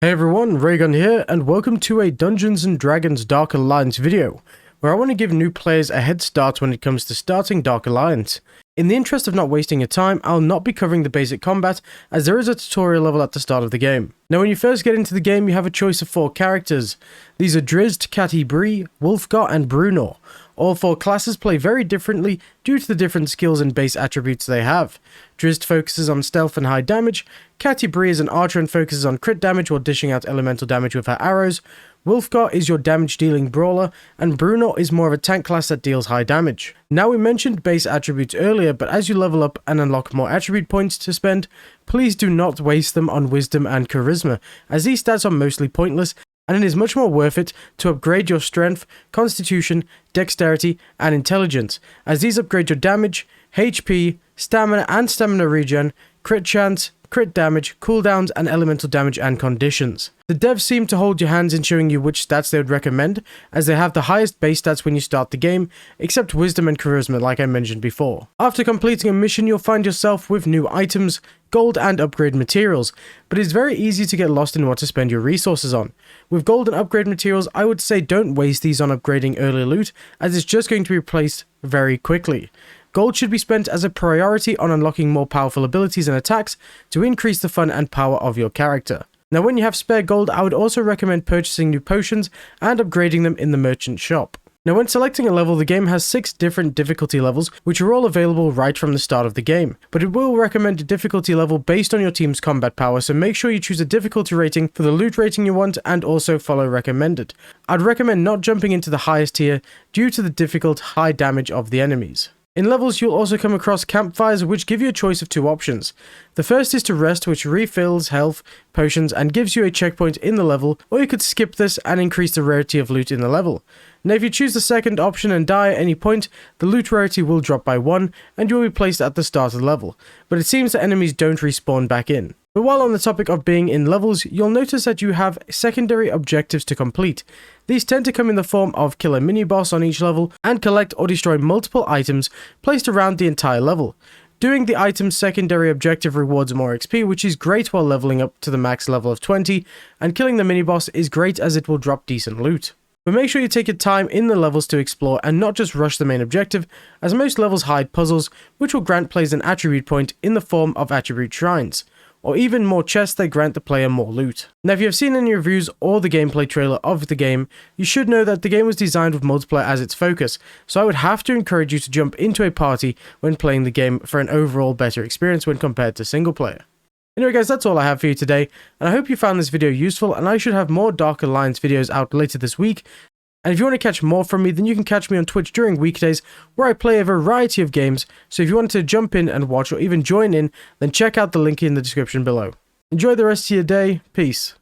Hey everyone, Reaygun here, and welcome to a Dungeons & Dragons Dark Alliance video, where I want to give new players a head start when it comes to starting Dark Alliance. In the interest of not wasting your time, I'll not be covering the basic combat, as there is a tutorial level at the start of the game. Now when you first get into the game, you have a choice of 4 characters. These are Drizzt, Catti-brie, Wulfgar, and Bruenor. All 4 classes play very differently due to the different skills and base attributes they have. Drizzt focuses on stealth and high damage, Catti-brie is an archer and focuses on crit damage while dishing out elemental damage with her arrows, Wulfgar is your damage dealing brawler, and Bruenor is more of a tank class that deals high damage. Now we mentioned base attributes earlier, but as you level up and unlock more attribute points to spend, please do not waste them on wisdom and charisma, as these stats are mostly pointless, and it is much more worth it to upgrade your strength, constitution, dexterity, and intelligence, as these upgrade your damage, HP, stamina and stamina regen, crit chance, crit damage, cooldowns, and elemental damage and conditions. The devs seem to hold your hands in showing you which stats they would recommend, as they have the highest base stats when you start the game, except wisdom and charisma like I mentioned before. After completing a mission, you'll find yourself with new items, gold and upgrade materials, but it's very easy to get lost in what to spend your resources on. With gold and upgrade materials, I would say don't waste these on upgrading early loot, as it's just going to be replaced very quickly. Gold should be spent as a priority on unlocking more powerful abilities and attacks to increase the fun and power of your character. Now when you have spare gold, I would also recommend purchasing new potions and upgrading them in the merchant shop. Now when selecting a level, the game has 6 different difficulty levels, which are all available right from the start of the game, but it will recommend a difficulty level based on your team's combat power, so make sure you choose a difficulty rating for the loot rating you want and also follow recommended. I'd recommend not jumping into the highest tier due to the difficult high damage of the enemies. In levels, you'll also come across campfires, which give you a choice of 2 options. The first is to rest, which refills health, potions, and gives you a checkpoint in the level, or you could skip this and increase the rarity of loot in the level. Now if you choose the second option and die at any point, the loot rarity will drop by 1, and you will be placed at the start of the level, but it seems that enemies don't respawn back in. But while on the topic of being in levels, you'll notice that you have secondary objectives to complete. These tend to come in the form of kill a mini-boss on each level and collect or destroy multiple items placed around the entire level. Doing the item's secondary objective rewards more XP, which is great while leveling up to the max level of 20, and killing the mini-boss is great as it will drop decent loot. But make sure you take your time in the levels to explore and not just rush the main objective, as most levels hide puzzles, which will grant players an attribute point in the form of attribute shrines, or even more chests that grant the player more loot. Now if you have seen any reviews or the gameplay trailer of the game, you should know that the game was designed with multiplayer as its focus, so I would have to encourage you to jump into a party when playing the game for an overall better experience when compared to single player. Anyway guys, that's all I have for you today, and I hope you found this video useful, and I should have more Dark Alliance videos out later this week. And if you want to catch more from me, then you can catch me on Twitch during weekdays, where I play a variety of games, so if you want to jump in and watch or even join in, then check out the link in the description below. Enjoy the rest of your day, peace.